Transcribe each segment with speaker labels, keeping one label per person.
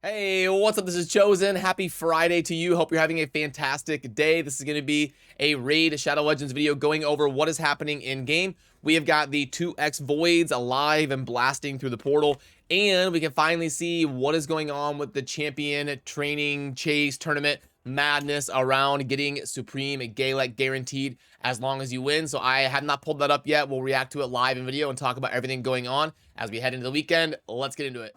Speaker 1: Hey, what's up? This is Chosen. Happy Friday to you. Hope you're having a fantastic day. This is going to be a Raid Shadow Legends video going over what is happening in game. We have got the 2x Voids alive and blasting through the portal, and we can finally see what is going on with the champion training chase tournament madness around getting Supreme Galek guaranteed as long as you win. So I have not pulled that up yet. We'll react to it live in video and talk about everything going on as we head into the weekend. Let's get into it.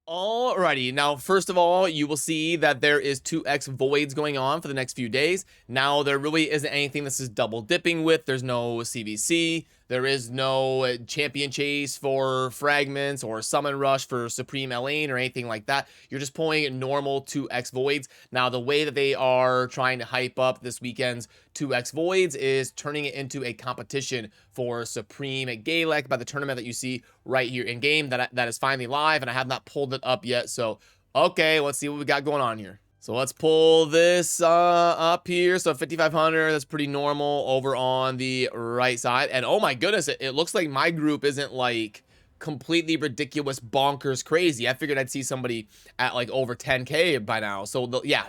Speaker 1: Alrighty, now first of all, you will see that there is 2x Voids going on for the next few days. Now, there really isn't anything this is double dipping with. There's no CVC, there is no champion chase for fragments or summon rush for Supreme Elaine or anything like that. You're just pulling normal 2x Voids. Now, the way that they are trying to hype up this weekend's 2x Voids is turning it into a competition for Supreme Galek by the tournament that you see right here in game that is finally live, and I have not pulled it up yet. So okay, let's see what we got going on here. So let's pull this up here. So 5500, that's pretty normal over on the right side. And oh my goodness, it looks like my group isn't like completely ridiculous bonkers crazy. I figured I'd see somebody at like over 10k by now. So yeah,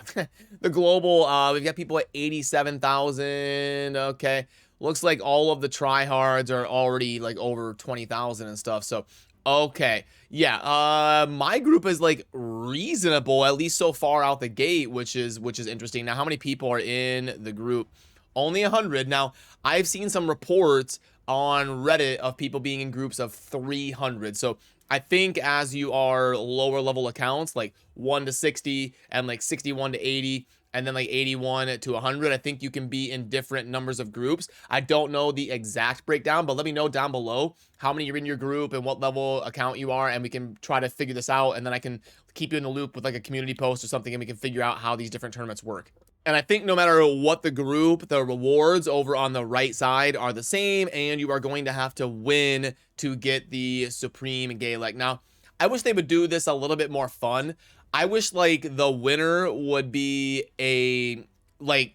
Speaker 1: the global, we've got people at 87,000. Okay, looks like all of the tryhards are already like over 20,000 and stuff. So okay, yeah, my group is like reasonable, at least so far out the gate, which is interesting. Now, how many people are in the group? Only 100. Now, I've seen some reports on Reddit of people being in groups of 300. So I think as you are lower level accounts, like 1 to 60 and like 61 to 80, and then like 81 to 100, I think you can be in different numbers of groups. I don't know the exact breakdown, but let me know down below how many you're in your group and what level account you are, and we can try to figure this out, and then I can keep you in the loop with like a community post or something, and we can figure out how these different tournaments work. And I think no matter what the group, the rewards over on the right side are the same, and you are going to have to win to get the Supreme Galek. Now, I wish they would do this a little bit more fun. I wish like the winner would be a like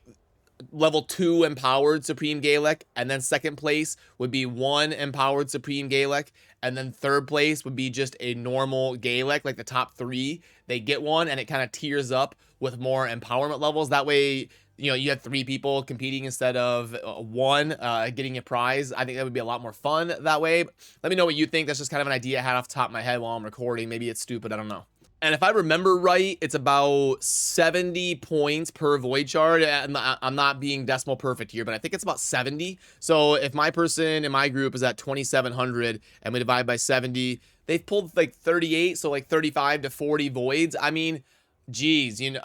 Speaker 1: level 2 empowered Supreme Galek, and then second place would be 1 empowered Supreme Galek, and then third place would be just a normal Galek. Like the top 3, they get one, and it kind of tiers up with more empowerment levels. That way, you know, you have 3 people competing instead of 1 getting a prize. I think that would be a lot more fun that way. But let me know what you think. That's just kind of an idea I had off the top of my head while I'm recording. Maybe it's stupid, I don't know. And if I remember right, it's about 70 points per void shard. I'm not being decimal perfect here, but I think it's about 70. So if my person in my group is at 2,700 and we divide by 70, they've pulled like 38, so like 35 to 40 voids. I mean, geez, you know,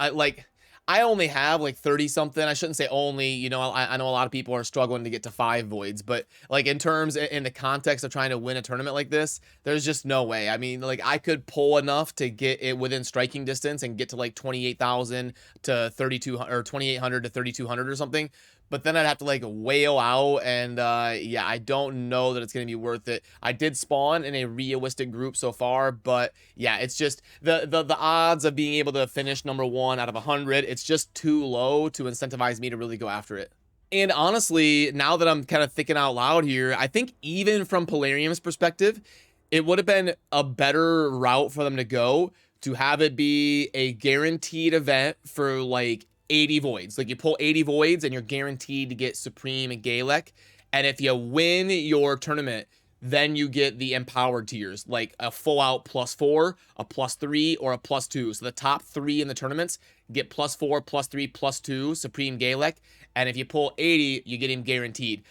Speaker 1: I only have like 30 something. I shouldn't say only, you know, I know a lot of people are struggling to get to 5 voids, but like in the context of trying to win a tournament like this, there's just no way. I mean, like I could pull enough to get it within striking distance and get to like 28,000 to 3200 or 2,800 to 3,200 or something. But then I'd have to like whale out, and yeah, I don't know that it's going to be worth it. I did spawn in a realistic group so far, but yeah, it's just the odds of being able to finish number 1 out of 100, it's just too low to incentivize me to really go after it. And honestly, now that I'm kind of thinking out loud here, I think even from Plarium's perspective, it would have been a better route for them to go to have it be a guaranteed event for like 80 voids. Like you pull 80 voids and you're guaranteed to get Supreme and Galek. And if you win your tournament, then you get the empowered tiers, like a full out +4, a +3, or a +2. So the top 3 in the tournaments get +4, +3, +2 Supreme Galek. And if you pull 80, you get him guaranteed.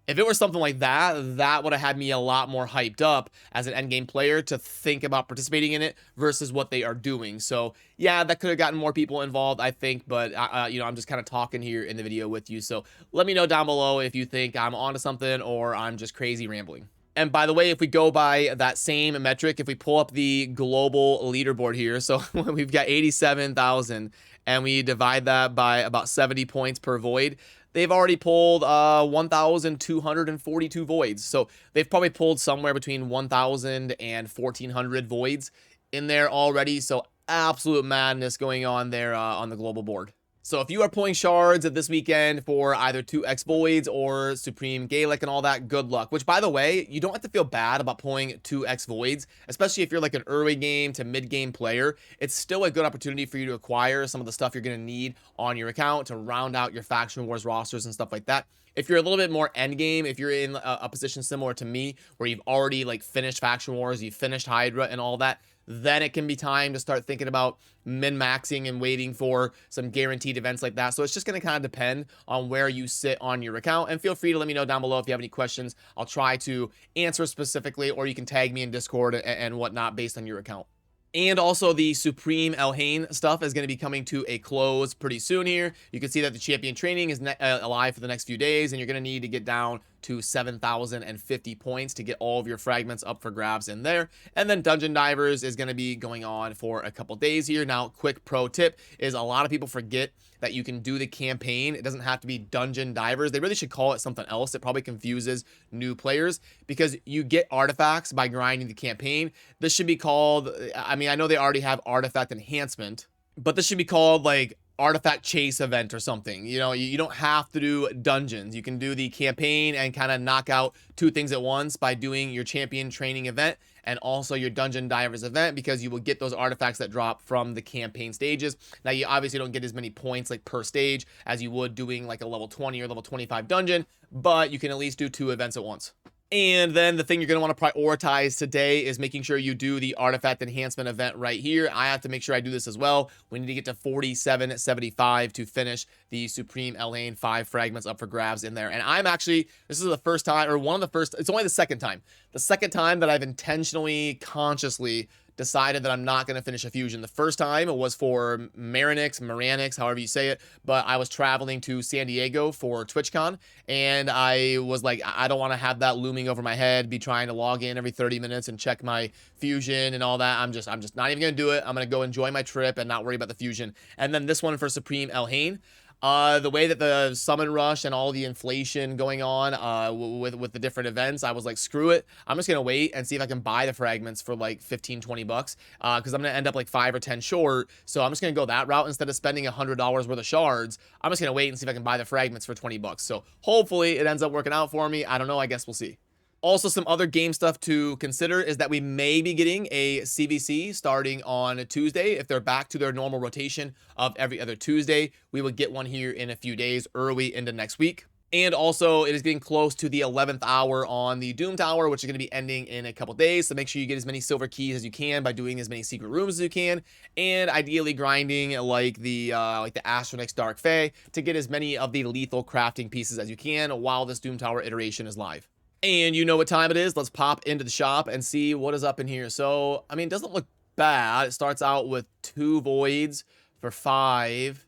Speaker 1: If it were something like that, that would have had me a lot more hyped up as an endgame player to think about participating in it versus what they are doing. So yeah, that could have gotten more people involved, I think, but you know, I'm just kind of talking here in the video with you. So let me know down below if you think I'm onto something or I'm just crazy rambling. And by the way, if we go by that same metric, if we pull up the global leaderboard here, so we've got 87,000 and we divide that by about 70 points per void, they've already pulled 1,242 voids. So they've probably pulled somewhere between 1,000 and 1,400 voids in there already. So absolute madness going on there on the global board. So if you are pulling shards this weekend for either 2x Voids or Supreme Galek and all that, good luck. Which, by the way, you don't have to feel bad about pulling 2x Voids, especially if you're like an early game to mid game player. It's still a good opportunity for you to acquire some of the stuff you're going to need on your account to round out your Faction Wars rosters and stuff like that. If you're a little bit more end game, if you're in a position similar to me where you've already like finished Faction Wars, you've finished Hydra and all that, then it can be time to start thinking about min-maxing and waiting for some guaranteed events like that. So it's just going to kind of depend on where you sit on your account. And feel free to let me know down below if you have any questions. I'll try to answer specifically, or you can tag me in Discord and whatnot based on your account. And also the Supreme Elhain stuff is going to be coming to a close pretty soon here. You can see that the champion training is alive for the next few days, and you're going to need to get down to 7,050 points to get all of your fragments up for grabs in there. And then Dungeon Divers is going to be going on for a couple days here. Now, quick pro tip is a lot of people forget that you can do the campaign. It doesn't have to be Dungeon Divers. They really should call it something else. It probably confuses new players because you get artifacts by grinding the campaign. This should be called, I mean, I know they already have artifact enhancement, but this should be called like artifact chase event or something. You know, you don't have to do dungeons. You can do the campaign and kind of knock out two things at once by doing your champion training event and also your Dungeon Divers event, because you will get those artifacts that drop from the campaign stages. Now, you obviously don't get as many points like per stage as you would doing like a level 20 or level 25 dungeon, but you can at least do two events at once. And then the thing you're going to want to prioritize today is making sure you do the artifact enhancement event right here. I have to make sure I do this as well. We need to get to 4775 to finish the Supreme Elhain 5 fragments up for grabs in there. And I'm actually, this is the first time, or one of the first, it's only the second time that I've intentionally, consciously decided that I'm not going to finish a fusion. The first time it was for Maranix, however you say it, but I was traveling to San Diego for TwitchCon, and I was like, I don't want to have that looming over my head, be trying to log in every 30 minutes and check my fusion and all that. I'm just not even going to do it. I'm going to go enjoy my trip and not worry about the fusion. And then this one for Supreme Elhain. The way that the summon rush and all the inflation going on with the different events, I was like, screw it. I'm just going to wait and see if I can buy the fragments for like 15, 20 bucks. Because I'm going to end up like 5 or 10 short. So I'm just going to go that route instead of spending $100 worth of shards. I'm just going to wait and see if I can buy the fragments for 20 bucks. So hopefully it ends up working out for me. I don't know. I guess we'll see. Also, some other game stuff to consider is that we may be getting a CVC starting on Tuesday. If they're back to their normal rotation of every other Tuesday, we will get one here in a few days, early into next week. And also, it is getting close to the 11th hour on the Doom Tower, which is going to be ending in a couple days. So make sure you get as many silver keys as you can by doing as many secret rooms as you can, and ideally grinding like the Astronix Dark Fae to get as many of the lethal crafting pieces as you can while this Doom Tower iteration is live. And you know what time it is. Let's pop into the shop and see what is up in here. So, I mean, it doesn't look bad. It starts out with 2 voids for 5.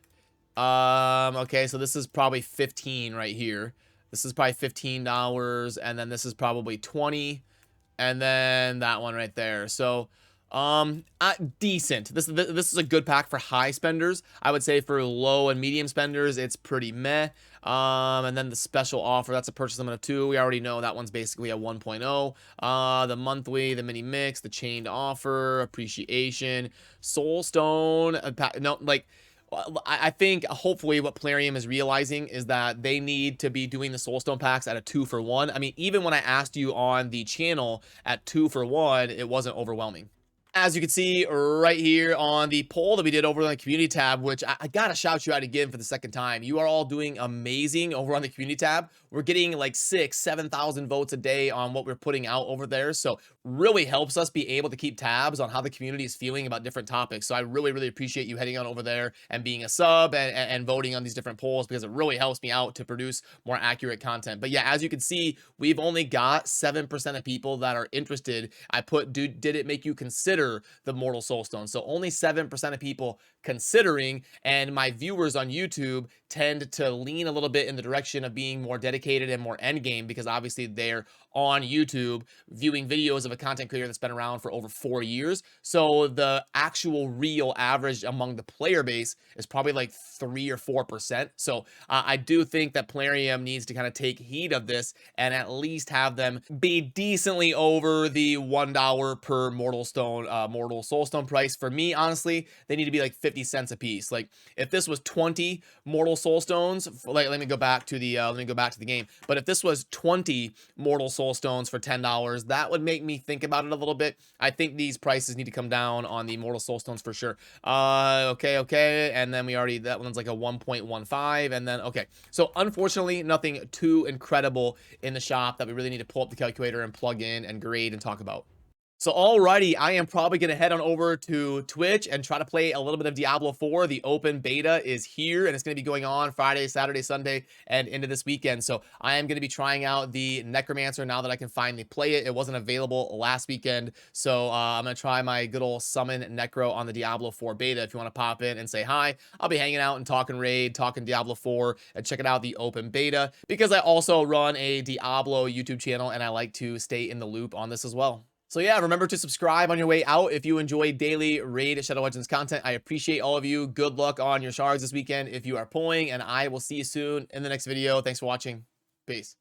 Speaker 1: Okay, so this is probably 15 right here. This is probably $15, and then this is probably 20, and then that one right there. So, decent. This is a good pack for high spenders. I would say for low and medium spenders, it's pretty meh. And then the special offer, that's a purchase limit of 2. We already know that one's basically a 1.0. The monthly, the mini mix, the chained offer, appreciation, soulstone, no, like, I think hopefully what Plarium is realizing is that they need to be doing the soulstone packs at a 2-for-1. I mean, even when I asked you on the channel at 2-for-1, it wasn't overwhelming. As you can see right here on the poll that we did over on the community tab, which I gotta shout you out again for the second time. You are all doing amazing over on the community tab. We're getting like 7,000 votes a day on what we're putting out over there. So really helps us be able to keep tabs on how the community is feeling about different topics. So I really, really appreciate you heading on over there and being a sub and voting on these different polls, because it really helps me out to produce more accurate content. But yeah, as you can see, we've only got 7% of people that are interested. I put, did it make you consider the Mortal Soulstone? So only 7% of people considering, and my viewers on YouTube tend to lean a little bit in the direction of being more dedicated and more endgame, because obviously they're on YouTube viewing videos of a content creator that's been around for over 4 years. So the actual real average among the player base is probably like 3 or 4%. So I do think that Plarium needs to kind of take heed of this and at least have them be decently over the $1 per Mortal Soulstone price. For me, honestly, they need to be like 50 50 cents a piece. Like if this was 20 Mortal Soulstones, like let me go back to the game. But if this was 20 Mortal Soulstones for $10, that would make me think about it a little bit. I think these prices need to come down on the Mortal Soulstones for sure. Okay, and then that one's like a 1.15, and then okay. So unfortunately, nothing too incredible in the shop that we really need to pull up the calculator and plug in and grade and talk about. So alrighty, I am probably going to head on over to Twitch and try to play a little bit of Diablo 4. The open beta is here, and it's going to be going on Friday, Saturday, Sunday, and into this weekend. So I am going to be trying out the Necromancer now that I can finally play it. It wasn't available last weekend, so I'm going to try my good old Summon Necro on the Diablo 4 beta. If you want to pop in and say hi, I'll be hanging out and talking Raid, talking Diablo 4, and checking out the open beta, because I also run a Diablo YouTube channel, and I like to stay in the loop on this as well. So yeah, remember to subscribe on your way out if you enjoy daily Raid Shadow Legends content. I appreciate all of you. Good luck on your shards this weekend if you are pulling, and I will see you soon in the next video. Thanks for watching. Peace.